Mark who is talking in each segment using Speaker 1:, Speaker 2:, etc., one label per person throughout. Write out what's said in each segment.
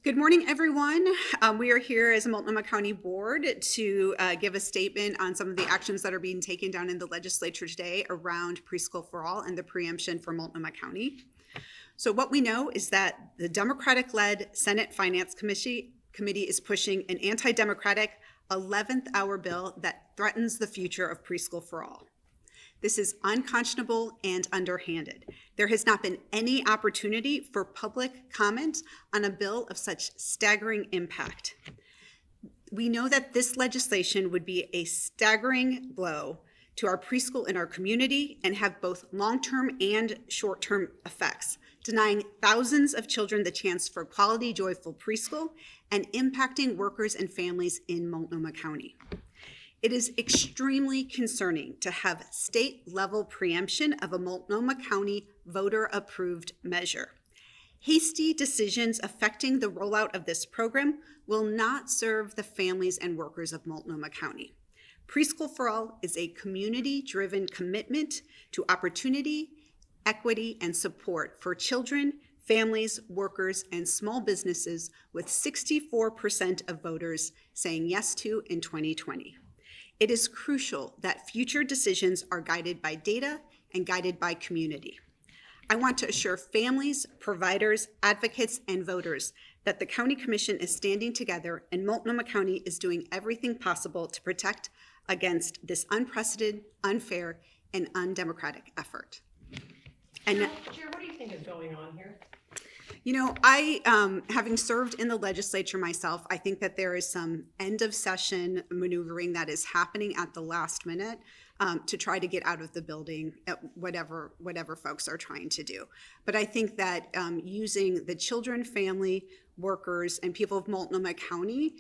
Speaker 1: Good morning, everyone. We are here as a Multnomah County Board to give a statement on some of the actions that are being taken down in the legislature today around Preschool for All and the preemption for Multnomah County. So what we know is that the Democratic-led Senate Finance Committee is pushing an anti-democratic 11th hour bill that threatens the future of Preschool for All. This is unconscionable and underhanded. There has not been any opportunity for public comment on a bill of such staggering impact. We know that this legislation would be a staggering blow to our preschool in our community and have both long-term and short-term effects, denying thousands of children the chance for quality, joyful preschool and impacting workers and families in Multnomah County. It is extremely concerning to have state-level preemption of a Multnomah County voter-approved measure. Hasty decisions affecting the rollout of this program will not serve the families and workers of Multnomah County. Preschool for All is a community-driven commitment to opportunity, equity, and support for children, families, workers, and small businesses, with 64% of voters saying yes to in 2020. It is crucial that future decisions are guided by data and guided by community. I want to assure families, providers, advocates, and voters that the County Commission is standing together and Multnomah County is doing everything possible to protect against this unprecedented, unfair, and undemocratic effort. And
Speaker 2: Chair, what do you think is going on here?
Speaker 1: You know, having served in the legislature myself, I think that there is some end of session maneuvering that is happening at the last minute to try to get out of the building, whatever folks are trying to do. But I think that using the children, family, workers, and people of Multnomah County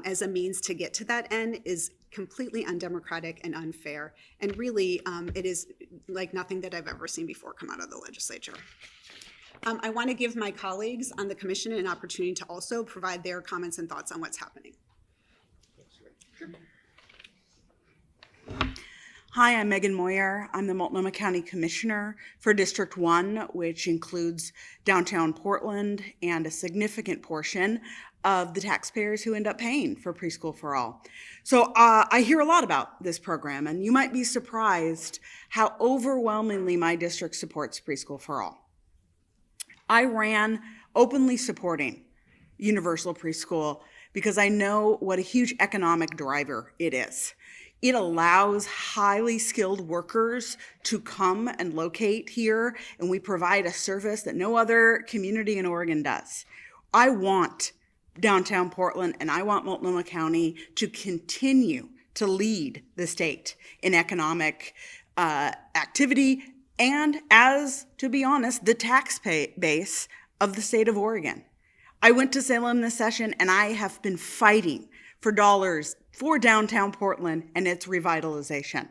Speaker 1: as a means to get to that end is completely undemocratic and unfair. And really, it is like nothing that I've ever seen before come out of the legislature. I want to give my colleagues on the commission an opportunity to also provide their comments and thoughts on what's happening.
Speaker 3: Hi, I'm Megan Moyer. I'm the Multnomah County Commissioner for District 1, which includes downtown Portland and a significant portion of the taxpayers who end up paying for Preschool for All. So I hear a lot about this program, and you might be surprised how overwhelmingly my district supports Preschool for All. I ran openly supporting universal preschool because I know what a huge economic driver it is. It allows highly skilled workers to come and locate here, and we provide a service that no other community in Oregon does. I want downtown Portland and I want Multnomah County to continue to lead the state in economic activity and as, to be honest, the tax base of the state of Oregon. I went to Salem this session and I have been fighting for dollars for downtown Portland and its revitalization.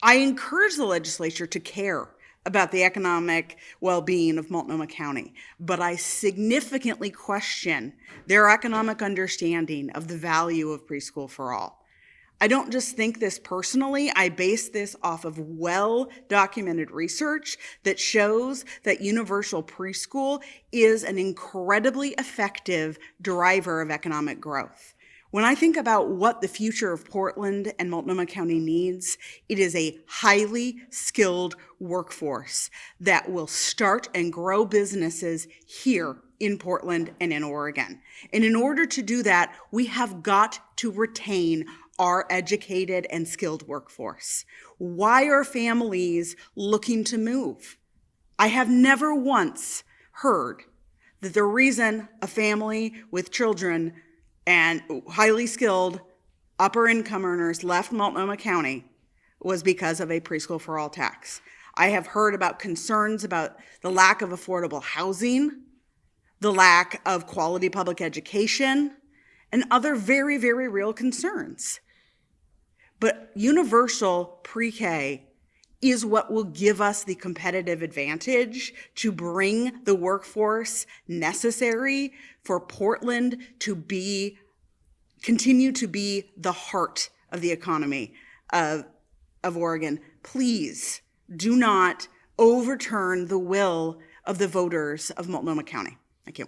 Speaker 3: I encourage the legislature to care about the economic well-being of Multnomah County, but I significantly question their economic understanding of the value of Preschool for All. I don't just think this personally, I base this off of well-documented research that shows that universal preschool is an incredibly effective driver of economic growth. When I think about what the future of Portland and Multnomah County needs, it is a highly skilled workforce that will start and grow businesses here in Portland and in Oregon. And in order to do that, we have got to retain our educated and skilled workforce. Why are families looking to move? I have never once heard that the reason a family with children and highly skilled upper income earners left Multnomah County was because of a Preschool for All tax. I have heard about concerns about the lack of affordable housing, the lack of quality public education, and other very, very real concerns. But universal pre-K is what will give us the competitive advantage to bring the workforce necessary for Portland to continue to be the heart of the economy of Oregon. Please do not overturn the will of the voters of Multnomah County. Thank you.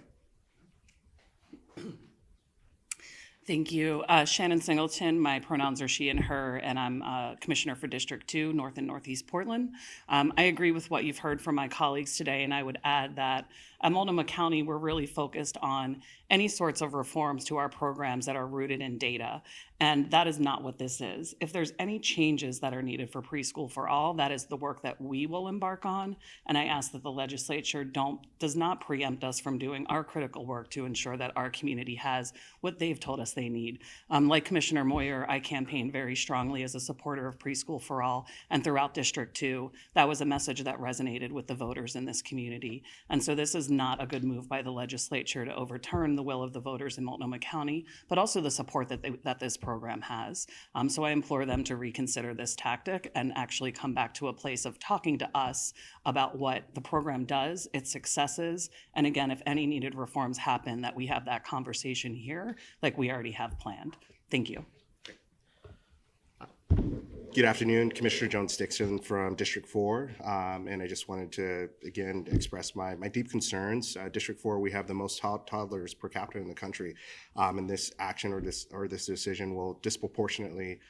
Speaker 4: Thank you. Shannon Singleton, my pronouns are she and her, and I'm Commissioner for District 2, North and Northeast Portland. I agree with what you've heard from my colleagues today, and I would add that at Multnomah County, we're really focused on any sorts of reforms to our programs that are rooted in data, and that is not what this is. If there's any changes that are needed for Preschool for All, that is the work that we will embark on, and I ask that the legislature does not preempt us from doing our critical work to ensure that our community has what they've told us they need. Like Commissioner Moyer, I campaigned very strongly as a supporter of Preschool for All, and throughout District 2, that was a message that resonated with the voters in this community. And so this is not a good move by the legislature to overturn the will of the voters in Multnomah County, but also the support that this program has. So I implore them to reconsider this tactic and actually come back to a place of talking to us about what the program does, its successes, and again, if any needed reforms happen, that we have that conversation here like we already have planned. Thank you.
Speaker 5: Good afternoon, Commissioner Jones Dixon from District 4, and I just wanted to again express my deep concerns. District 4, we have the most toddlers per capita in the country, and this action or this decision will disproportionately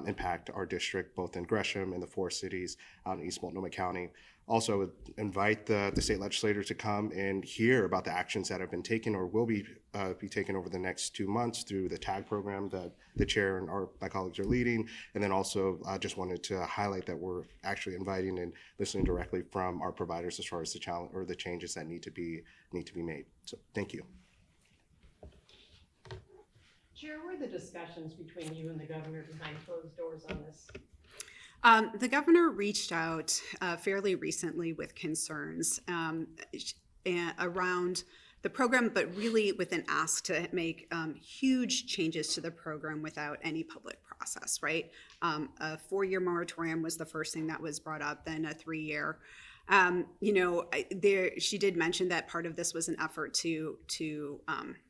Speaker 5: impact our district, both in Gresham and the 4 cities out in East Multnomah County. Also, I would invite the state legislator to come and hear about the actions that have been taken or will be taken over the next 2 months through the TAG program that the chair and my colleagues are leading. And then also just wanted to highlight that we're actually inviting and listening directly from our providers as far as the challenge or the changes that need to be made. So thank you.
Speaker 2: Chair, were the discussions between you and the governor behind closed doors on this?
Speaker 1: The governor reached out fairly recently with concerns around the program, but really with an ask to make huge changes to the program without any public process, right? A 4-year moratorium was the first thing that was brought up, then a 3-year. She did mention that part of this was an effort to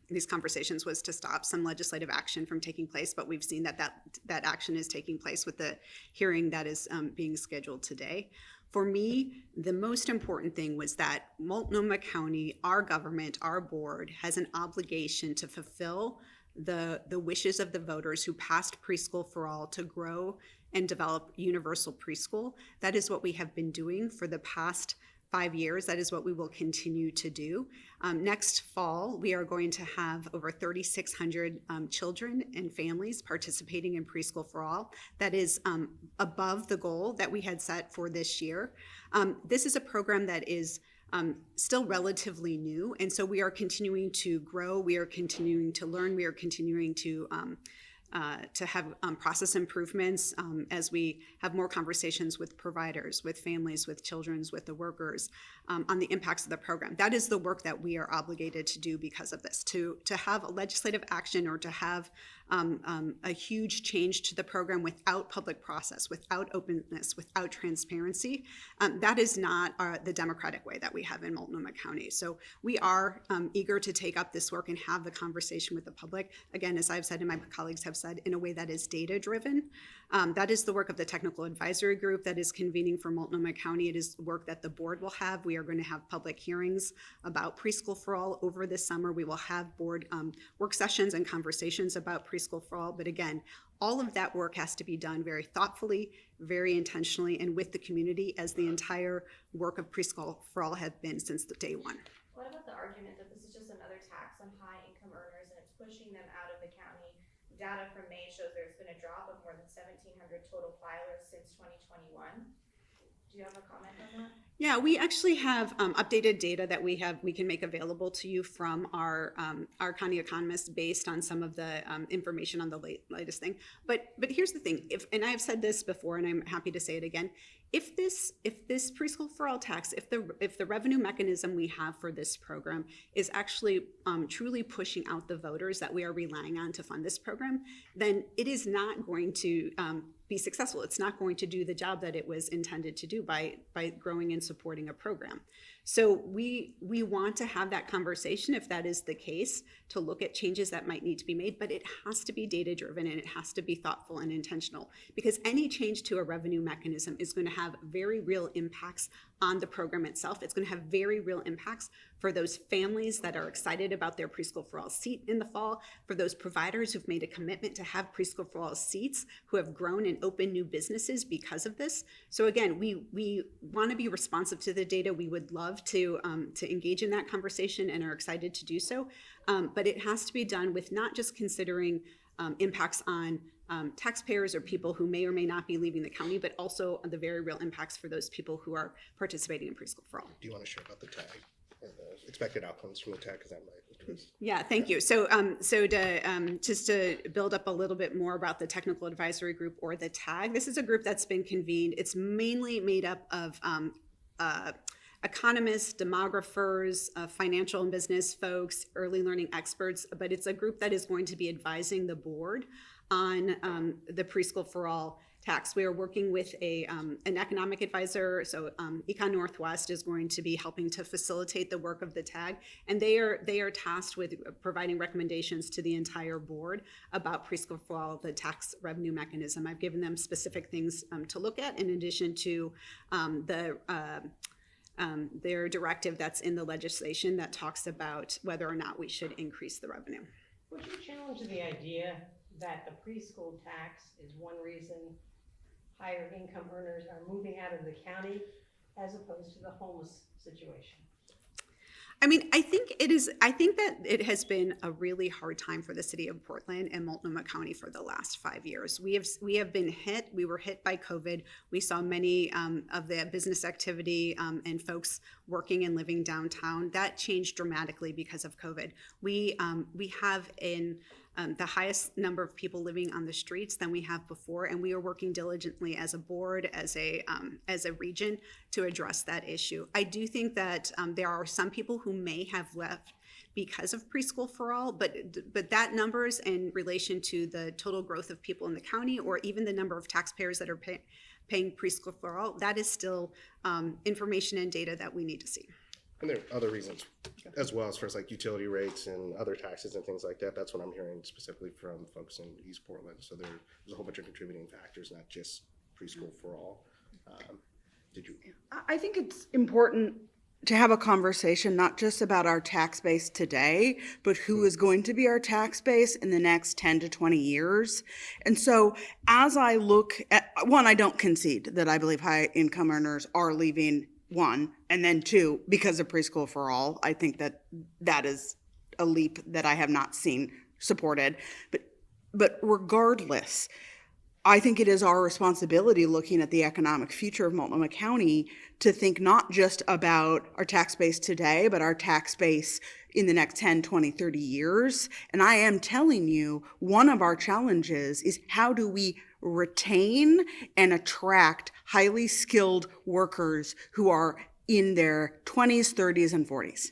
Speaker 1: these conversations was to stop some legislative action from taking place, but we've seen that action is taking place with the hearing that is being scheduled today. For me, the most important thing was that Multnomah County, our government, our board, has an obligation to fulfill the wishes of the voters who passed Preschool for All to grow and develop universal preschool. That is what we have been doing for the past 5 years. That is what we will continue to do. Next fall, we are going to have over 3,600 children and families participating in Preschool for All. That is above the goal that we had set for this year. This is a program that is still relatively new, and so we are continuing to grow, we are continuing to learn, we are continuing to have process improvements as we have more conversations with providers, with families, with children, with the workers on the impacts of the program. That is the work that we are obligated to do because of this. To have a legislative action or to have a huge change to the program without public process, without openness, without transparency, that is not the democratic way that we have in Multnomah County. So we are eager to take up this work and have the conversation with the public. Again, as I've said and my colleagues have said, in a way that is data-driven. That is the work of the technical advisory group that is convening for Multnomah County. It is work that the board will have. We are going to have public hearings about Preschool for All over this summer. We will have board work sessions and conversations about Preschool for All. But again, all of that work has to be done very thoughtfully, very intentionally, and with the community, as the entire work of Preschool for All has been since the day one.
Speaker 6: What about the argument that this is just another tax on high income earners and it's pushing them out of the county? Data from May shows there's been a drop of more than 1,700 total filers since 2021. Do you have a comment on that?
Speaker 1: Yeah, we actually have updated data that we can make available to you from our county economists based on some of the information on the latest thing. But here's the thing, and I have said this before, and I'm happy to say it again. If this Preschool for All tax, if the revenue mechanism we have for this program is actually truly pushing out the voters that we are relying on to fund this program, then it is not going to be successful. It's not going to do the job that it was intended to do by growing and supporting a program. So we want to have that conversation, if that is the case, to look at changes that might need to be made, but it has to be data driven and it has to be thoughtful and intentional, because any change to a revenue mechanism is going to have very real impacts on the program itself. It's going to have very real impacts for those families that are excited about their Preschool for All seat in the fall, for those providers who've made a commitment to have Preschool for All seats, who have grown and opened new businesses because of this. So again, we want to be responsive to the data. We would love to engage in that conversation and are excited to do so. But it has to be done with not just considering impacts on taxpayers or people who may or may not be leaving the county, but also the very real impacts for those people who are participating in Preschool for All.
Speaker 5: Do you want to share about the tag or the expected outcomes from the tag? Because that might.
Speaker 1: Yeah, thank you. So, to just to build up a little bit more about the Technical Advisory Group, or the TAG, this is a group that's been convened. It's mainly made up of economists, demographers, financial and business folks, early learning experts, but it's a group that is going to be advising the board on the Preschool for All tax. We are working with an economic advisor, so Econ Northwest is going to be helping to facilitate the work of the TAG, and they are tasked with providing recommendations to the entire board about Preschool for All, the tax revenue mechanism. I've given them specific things to look at in addition to their directive that's in the legislation that talks about whether or not we should increase the revenue.
Speaker 2: Would you challenge the idea that the preschool tax is one reason higher income earners are moving out of the county as opposed to the homeless situation?
Speaker 1: I mean, I think that it has been a really hard time for the city of Portland and Multnomah County for the last 5 years. We have been hit. We were hit by COVID. We saw many of the business activity and folks working and living downtown. That changed dramatically because of COVID. We have the highest number of people living on the streets than we have before, and we are working diligently as a board, as a region, to address that issue. I do think that there are some people who may have left because of Preschool for All, but that numbers in relation to the total growth of people in the county, or even the number of taxpayers that are paying Preschool for All, that is still information and data that we need to see.
Speaker 5: And there are other reasons as well, as far as like utility rates and other taxes and things like that. That's what I'm hearing specifically from folks in East Portland. So there's a whole bunch of contributing factors, not just Preschool for All.
Speaker 3: I think it's important to have a conversation not just about our tax base today, but who is going to be our tax base in the next 10 to 20 years. And so as I look at, one, I don't concede that I believe high income earners are leaving, one, and then two, because of Preschool for All. I think that is a leap that I have not seen supported. But regardless, I think it is our responsibility, looking at the economic future of Multnomah County, to think not just about our tax base today, but our tax base in the next 10, 20, 30 years. And I am telling you, one of our challenges is how do we retain and attract highly skilled workers who are in their 20s, 30s, and 40s.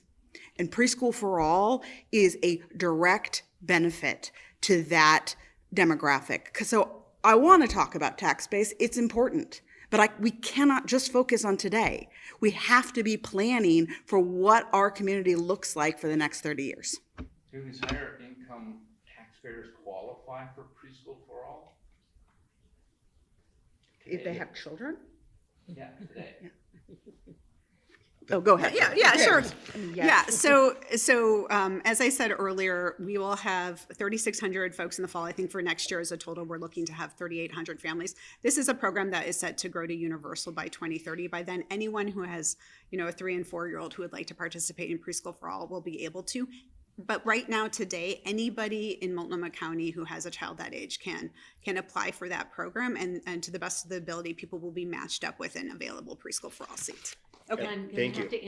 Speaker 3: And Preschool for All is a direct benefit to that demographic. So I want to talk about tax base. It's important, but we cannot just focus on today. We have to be planning for what our community looks like for the next 30 years.
Speaker 7: Do these higher income taxpayers qualify for Preschool for All?
Speaker 3: If they have children?
Speaker 7: Yeah, today.
Speaker 3: Oh, go ahead.
Speaker 1: Yeah, sure.
Speaker 3: Yes.
Speaker 1: Yeah, so as I said earlier, we will have 3,600 folks in the fall. I think for next year as a total, we're looking to have 3,800 families. This is a program that is set to grow to universal by 2030. By then, anyone who has, a 3 and 4-year-old who would like to participate in Preschool for All will be able to. But right now, today, anybody in Multnomah County who has a child that age can apply for that program, and to the best of the ability, people will be matched up with an available Preschool for All seat. Okay.
Speaker 2: And
Speaker 5: Thank
Speaker 2: I have
Speaker 5: you.
Speaker 2: to